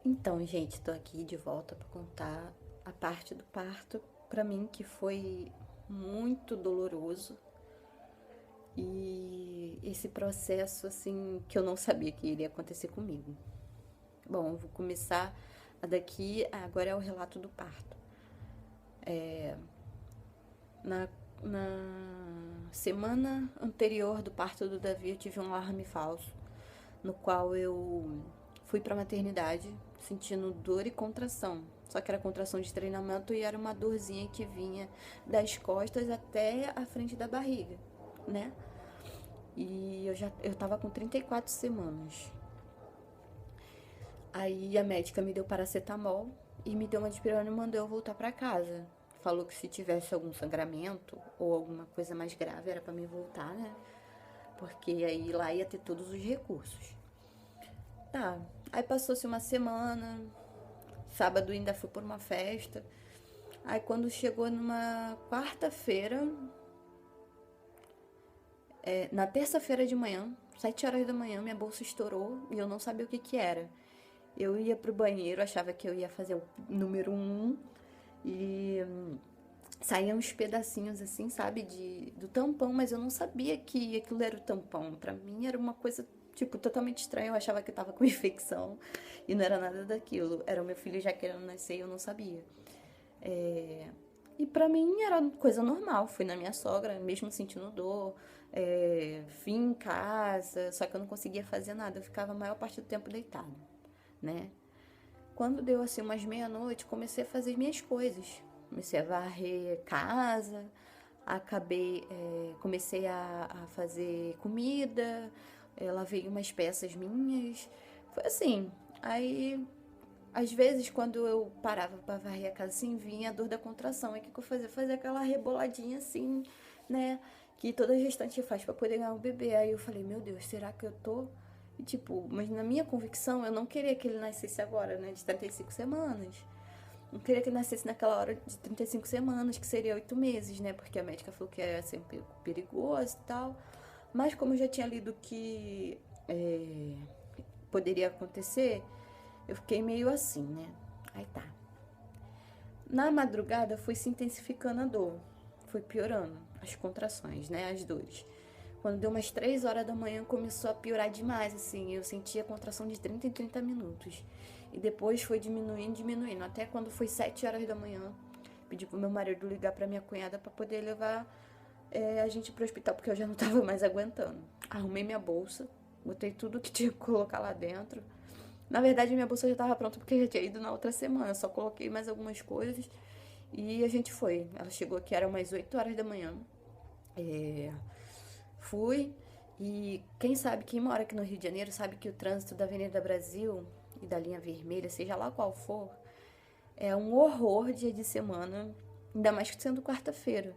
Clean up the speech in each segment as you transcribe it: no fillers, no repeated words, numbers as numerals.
Então, gente, tô aqui de volta pra contar a parte do parto pra mim que foi muito doloroso e esse processo assim que eu não sabia que iria acontecer comigo. Bom, vou começar daqui, agora é o relato do parto. Na, na semana anterior do parto do Davi, eu tive um alarme falso, no qual eu fui pra maternidade sentindo dor e contração. Só que era contração de treinamento e era uma dorzinha que vinha das costas até a frente da barriga, né? E eu tava com 34 semanas. Aí a médica me deu paracetamol e me deu uma dipirona e mandou eu voltar pra casa. Falou que se tivesse algum sangramento ou alguma coisa mais grave era pra mim voltar, né? Porque aí lá ia ter todos os recursos. Tá. Aí passou-se uma semana. Sábado ainda fui por uma festa. Aí quando chegou numa quarta-feira, na terça-feira de manhã, 7 horas da manhã, minha bolsa estourou e eu não sabia o que que era. Eu ia pro banheiro, achava que eu ia fazer o número um e saíam uns pedacinhos assim, sabe, do tampão, mas eu não sabia que aquilo era o tampão. Pra mim era uma coisa, tipo, totalmente estranha. Eu achava que eu tava com infecção e não era nada daquilo. Era o meu filho já querendo nascer e eu não sabia. É, E pra mim era coisa normal. Fui na minha sogra, mesmo sentindo dor. Vim em casa, só que eu não conseguia fazer nada. Eu ficava a maior parte do tempo deitada, né? Quando deu assim umas meia-noite, comecei a fazer minhas coisas. Comecei a varrer casa, comecei a fazer comida, lavei umas peças minhas. Foi assim. Aí, às vezes, quando eu parava pra varrer a casa assim, vinha a dor da contração. Aí o que eu fazia? Fazia aquela reboladinha assim, né? Que toda gestante faz pra poder ganhar o bebê. Aí eu falei, meu Deus, será que eu tô? E, tipo, mas na minha convicção, eu não queria que ele nascesse agora, né? De 35 semanas. Não queria que ele nascesse naquela hora de 35 semanas, que seria 8 meses, né? Porque a médica falou que era sempre perigoso e tal. Mas como eu já tinha lido que poderia acontecer, eu fiquei meio assim, né? Aí tá. Na madrugada foi se intensificando a dor, foi piorando as contrações, né, as dores. Quando deu umas 3 horas da manhã começou a piorar demais, assim, eu sentia contração de 30 em 30 minutos. E depois foi diminuindo, diminuindo, até quando foi 7 horas da manhã, pedi pro meu marido ligar pra minha cunhada pra poder levar a gente pro hospital, porque eu já não tava mais aguentando. Arrumei minha bolsa, botei tudo que tinha que colocar lá dentro. Na verdade, minha bolsa já estava pronta porque eu já tinha ido na outra semana. Só coloquei mais algumas coisas e a gente foi. Ela chegou aqui, era umas 8 horas da manhã. É, Fui e quem sabe, quem mora aqui no Rio de Janeiro, sabe que o trânsito da Avenida Brasil e da linha vermelha, seja lá qual for, é um horror dia de semana, ainda mais que sendo quarta-feira.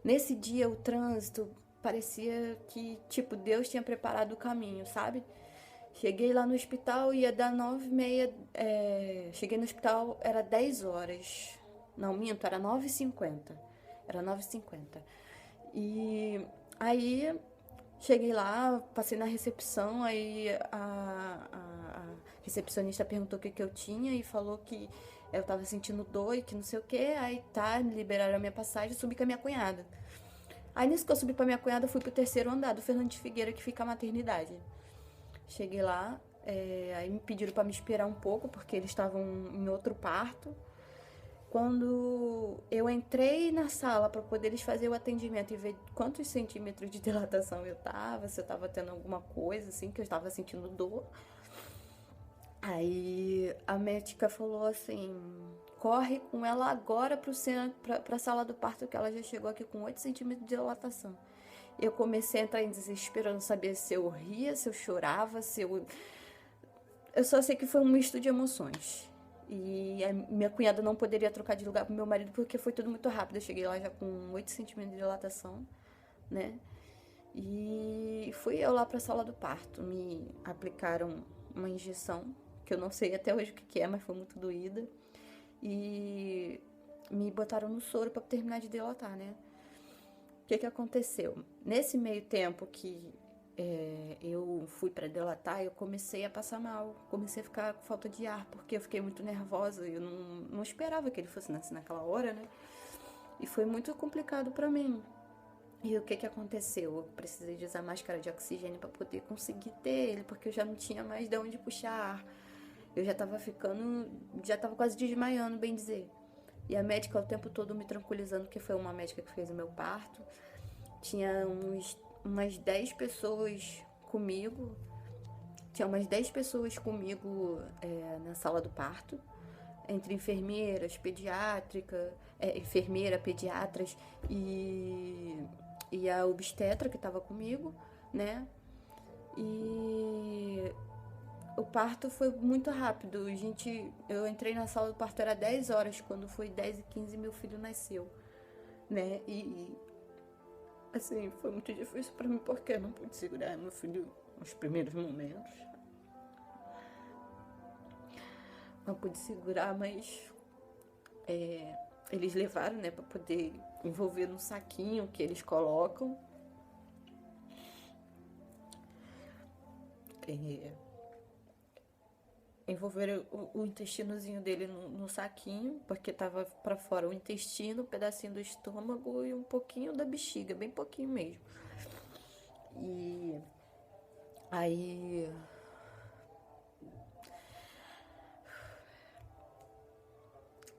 Nesse dia, o trânsito parecia que, tipo, Deus tinha preparado o caminho, sabe? Cheguei lá no hospital, ia dar 9h30. Cheguei no hospital, era 10 horas. Não, minto, era 9h50. Era 9h50. E aí cheguei lá, passei na recepção, aí a recepcionista perguntou o que eu tinha e falou que eu tava sentindo dor e que não sei o que. Aí tá, me liberaram a minha passagem e subi com a minha cunhada. Aí nisso que eu subi pra minha cunhada, eu fui pro terceiro andar do Fernando de Figueira, que fica a maternidade. Cheguei lá, aí me pediram para me esperar um pouco, porque eles estavam em outro parto. Quando eu entrei na sala para poder eles fazer o atendimento e ver quantos centímetros de dilatação eu tava, se eu tava tendo alguma coisa assim, que eu estava sentindo dor. Aí a médica falou assim: corre com ela agora pra sala do parto, que ela já chegou aqui com 8 centímetros de dilatação. Eu comecei a entrar em desespero, não sabia se eu ria, se eu chorava, se eu. Eu só sei que foi um misto de emoções. E a minha cunhada não poderia trocar de lugar pro meu marido porque foi tudo muito rápido. Eu cheguei lá já com 8 centímetros de dilatação, né? E fui eu lá pra sala do parto. Me aplicaram uma injeção, que eu não sei até hoje o que é, mas foi muito doída. E me botaram no soro pra terminar de dilatar, né? O que aconteceu? Nesse meio tempo que eu fui para dilatar, eu comecei a passar mal, comecei a ficar com falta de ar, porque eu fiquei muito nervosa, eu não esperava que ele fosse nascer naquela hora, né? E foi muito complicado para mim. E o que que aconteceu? Eu precisei de usar máscara de oxigênio para poder conseguir ter ele, porque eu já não tinha mais de onde puxar ar. Eu já tava ficando, já tava quase desmaiando, bem dizer. E a médica o tempo todo me tranquilizando, que foi uma médica que fez o meu parto. Tinha umas 10 pessoas comigo. Tinha umas 10 pessoas comigo na sala do parto. Entre enfermeiras, enfermeira, pediatras e a obstetra que estava comigo, né? E o parto foi muito rápido. Eu entrei na sala do parto, era 10 horas, quando foi 10h15 meu filho nasceu, né? E assim, foi muito difícil para mim porque eu não pude segurar meu filho nos primeiros momentos. Não pude segurar, mas eles levaram, né, para poder envolver no saquinho que eles colocam. É, envolveram o intestinozinho dele no saquinho, porque tava para fora o intestino, um pedacinho do estômago e um pouquinho da bexiga, bem pouquinho mesmo. E aí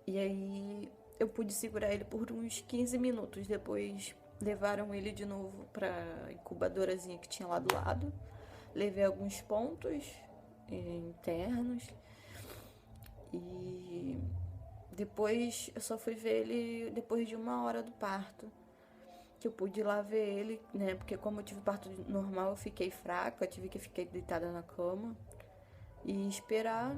aí eu pude segurar ele por uns 15 minutos. Depois levaram ele de novo pra incubadorazinha que tinha lá do lado. Levei alguns pontos internos. E depois eu só fui ver ele depois de 1 hora do parto. Que eu pude ir lá ver ele, né? Porque como eu tive parto normal, eu fiquei fraca, eu tive que ficar deitada na cama e esperar